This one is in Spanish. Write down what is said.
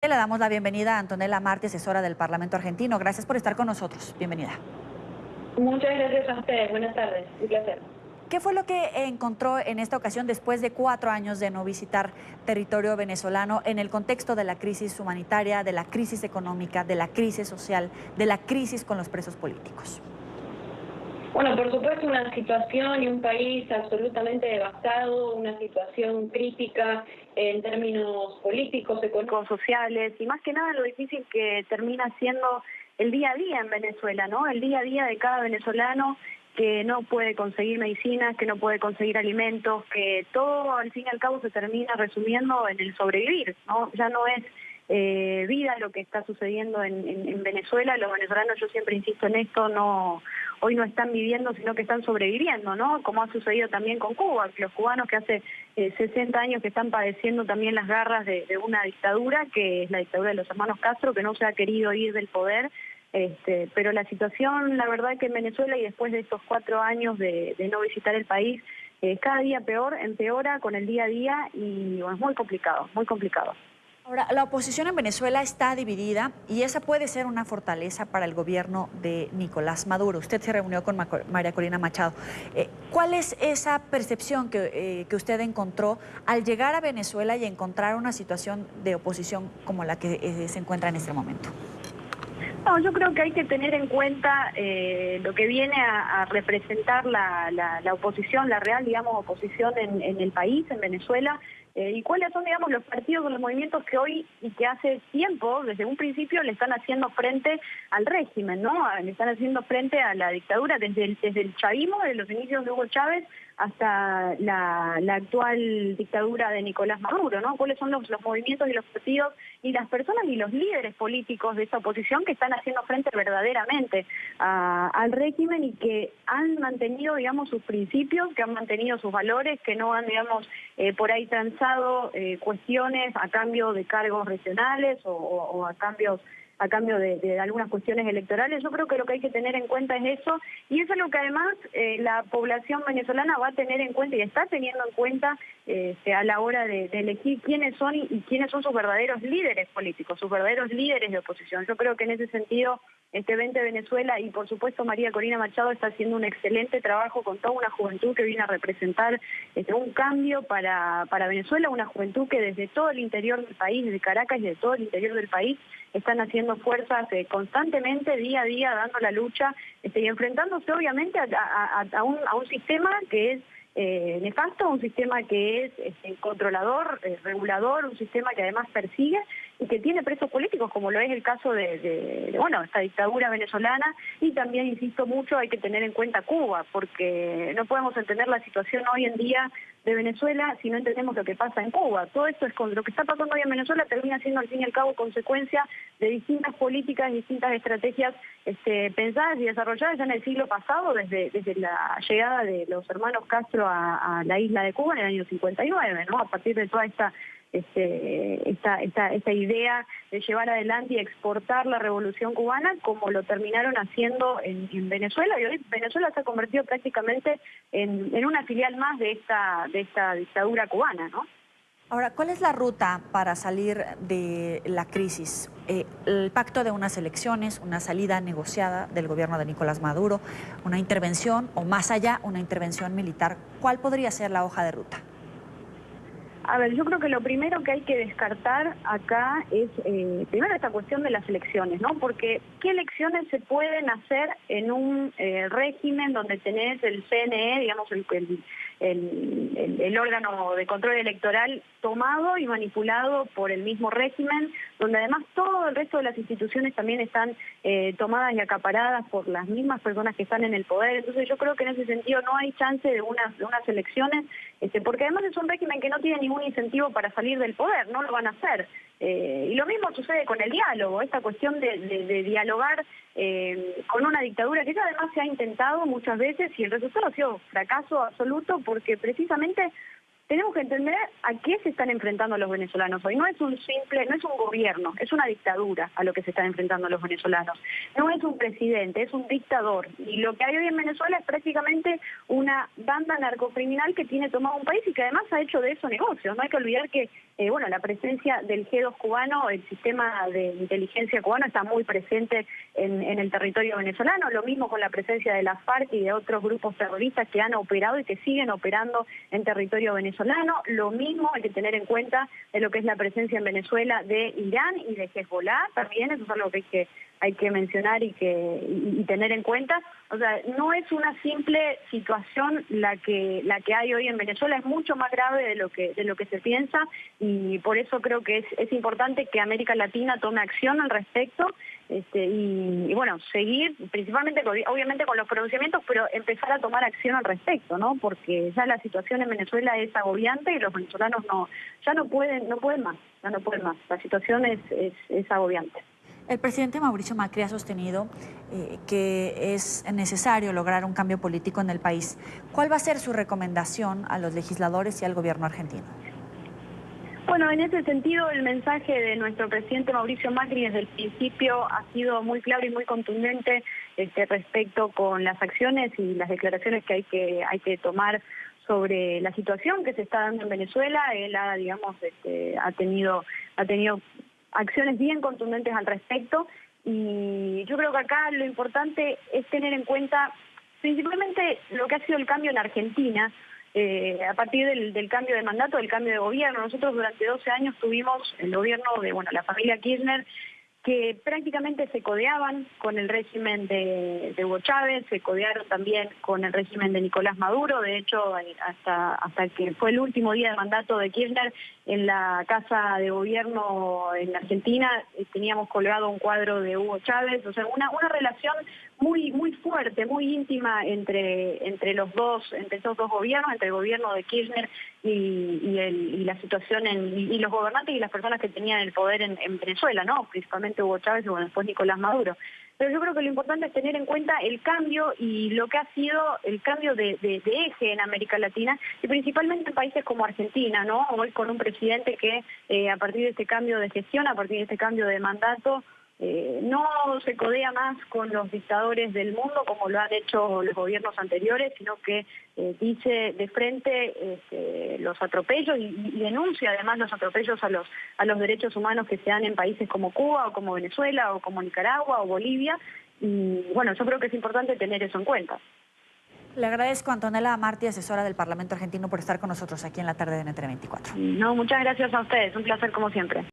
Le damos la bienvenida a Antonella Martí, asesora del Parlamento argentino. Gracias por estar con nosotros. Bienvenida. Muchas gracias a ustedes. Buenas tardes. Un placer. ¿Qué fue lo que encontró en esta ocasión después de 4 años de no visitar territorio venezolano en el contexto de la crisis humanitaria, de la crisis económica, de la crisis social, de la crisis con los presos políticos? Bueno, por supuesto, una situación y un país absolutamente devastado, una situación crítica en términos políticos, económicos, sociales y más que nada lo difícil que termina siendo el día a día en Venezuela, ¿no? El día a día de cada venezolano que no puede conseguir medicinas, que no puede conseguir alimentos, que todo al fin y al cabo se termina resumiendo en el sobrevivir, ¿no? Ya no es vida lo que está sucediendo en Venezuela. Los venezolanos, yo siempre insisto en esto, hoy no están viviendo, sino que están sobreviviendo, ¿no? Como ha sucedido también con Cuba, los cubanos que hace 60 años que están padeciendo también las garras de una dictadura, que es la dictadura de los hermanos Castro, que no se ha querido ir del poder. Pero la situación, la verdad que en Venezuela, y después de estos 4 años de no visitar el país, cada día peor, empeora con el día a día y bueno, es muy complicado, muy complicado. Ahora, la oposición en Venezuela está dividida y esa puede ser una fortaleza para el gobierno de Nicolás Maduro. Usted se reunió con María Corina Machado. ¿Cuál es esa percepción que usted encontró al llegar a Venezuela y encontrar una situación de oposición como la que se encuentra en este momento? No, yo creo que hay que tener en cuenta lo que viene a representar la oposición, la real, digamos, oposición en el país, en Venezuela, y cuáles son, digamos, los partidos o los movimientos que hoy y que hace tiempo, desde un principio, le están haciendo frente al régimen, ¿no? Le están haciendo frente a la dictadura, desde el chavismo, desde los inicios de Hugo Chávez, hasta la actual dictadura de Nicolás Maduro, ¿no? ¿Cuáles son los movimientos y los partidos y las personas y los líderes políticos de esta oposición que están haciendo frente verdaderamente al régimen y que han mantenido, digamos, sus principios, que han mantenido sus valores, que no han, digamos, por ahí transado cuestiones a cambio de cargos regionales o a cambio de algunas cuestiones electorales? Yo creo que lo que hay que tener en cuenta es eso, y eso es lo que además la población venezolana va a tener en cuenta y está teniendo en cuenta a la hora de elegir quiénes son y quiénes son sus verdaderos líderes políticos, sus verdaderos líderes de oposición. Yo creo que en ese sentido Vente Venezuela y por supuesto María Corina Machado está haciendo un excelente trabajo con toda una juventud que viene a representar un cambio para Venezuela, una juventud que desde todo el interior del país, desde Caracas y de todo el interior del país, están haciendo fuerzas constantemente, día a día, dando la lucha y enfrentándose obviamente a un sistema que es nefasto, un sistema que es controlador, regulador, un sistema que además persigue y que tiene presos políticos, como lo es el caso de esta dictadura venezolana. Y también, insisto mucho, hay que tener en cuenta Cuba, porque no podemos entender la situación hoy en día de Venezuela si no entendemos lo que pasa en Cuba. Todo esto es con lo que está pasando hoy en Venezuela termina siendo al fin y al cabo consecuencia de distintas políticas, distintas estrategias pensadas y desarrolladas ya en el siglo pasado, desde la llegada de los hermanos Castro a la isla de Cuba en el año 59, ¿no? A partir de toda esta idea de llevar adelante y exportar la revolución cubana, como lo terminaron haciendo en Venezuela, y hoy Venezuela se ha convertido prácticamente en una filial más de esta dictadura cubana, ¿no? Ahora, ¿cuál es la ruta para salir de la crisis? El pacto de unas elecciones, una salida negociada del gobierno de Nicolás Maduro, una intervención o más allá, una intervención militar. ¿Cuál podría ser la hoja de ruta? A ver, yo creo que lo primero que hay que descartar acá es, primero, esta cuestión de las elecciones, ¿no? Porque ¿qué elecciones se pueden hacer en un régimen donde tenés el CNE, digamos, el órgano de control electoral tomado y manipulado por el mismo régimen, donde además todo el resto de las instituciones también están tomadas y acaparadas por las mismas personas que están en el poder? Entonces yo creo que en ese sentido no hay chance de unas elecciones, porque además es un régimen que no tiene ningún incentivo para salir del poder, no lo van a hacer. Y lo mismo sucede con el diálogo, esta cuestión de dialogar con una dictadura que ya además se ha intentado muchas veces y el resultado ha sido fracaso absoluto, porque precisamente tenemos que entender a qué se están enfrentando los venezolanos hoy. No es un gobierno, es una dictadura a lo que se están enfrentando los venezolanos. No es un presidente, es un dictador. Y lo que hay hoy en Venezuela es prácticamente una banda narcocriminal que tiene tomado un país y que además ha hecho de eso negocios. No hay que olvidar que la presencia del G2 cubano, el sistema de inteligencia cubano está muy presente en el territorio venezolano. Lo mismo con la presencia de la FARC y de otros grupos terroristas que han operado y que siguen operando en territorio venezolano. Lo mismo hay que tener en cuenta de lo que es la presencia en Venezuela de Irán y de Hezbollah, también eso es algo que hay que mencionar y tener en cuenta. O sea, no es una simple situación la que hay hoy en Venezuela, es mucho más grave de lo que se piensa, y por eso creo que es importante que América Latina tome acción al respecto, y bueno, seguir principalmente obviamente con los pronunciamientos, pero empezar a tomar acción al respecto, ¿no? Porque ya la situación en Venezuela es agobiante y los venezolanos ya no pueden más. La situación es agobiante. El presidente Mauricio Macri ha sostenido que es necesario lograr un cambio político en el país. ¿Cuál va a ser su recomendación a los legisladores y al gobierno argentino? Bueno, en ese sentido, el mensaje de nuestro presidente Mauricio Macri desde el principio ha sido muy claro y muy contundente respecto con las acciones y las declaraciones que hay que tomar sobre la situación que se está dando en Venezuela. Él ha tenido acciones bien contundentes al respecto, y yo creo que acá lo importante es tener en cuenta principalmente lo que ha sido el cambio en Argentina. A partir del cambio de mandato, del cambio de gobierno. Nosotros durante 12 años tuvimos el gobierno de la familia Kirchner, que prácticamente se codeaban con el régimen de Hugo Chávez, se codearon también con el régimen de Nicolás Maduro. De hecho, hasta que fue el último día de mandato de Kirchner, en la Casa de Gobierno en Argentina teníamos colgado un cuadro de Hugo Chávez. O sea, una relación muy fuerte, muy íntima entre esos dos gobiernos, entre el gobierno de Kirchner y la situación y los gobernantes y las personas que tenían el poder en Venezuela, ¿no? Principalmente Hugo Chávez y después Nicolás Maduro. Pero yo creo que lo importante es tener en cuenta el cambio y lo que ha sido el cambio de eje en América Latina, y principalmente en países como Argentina, ¿no? Hoy con un presidente que a partir de este cambio de gestión, a partir de este cambio de mandato, no se codea más con los dictadores del mundo como lo han hecho los gobiernos anteriores, sino que dice de frente los atropellos y denuncia además los atropellos a los derechos humanos que se dan en países como Cuba o como Venezuela o como Nicaragua o Bolivia. Y bueno, yo creo que es importante tener eso en cuenta. Le agradezco a Antonella Martí, asesora del Parlamento argentino, por estar con nosotros aquí en la tarde de NTN 24. No, muchas gracias a ustedes, un placer como siempre.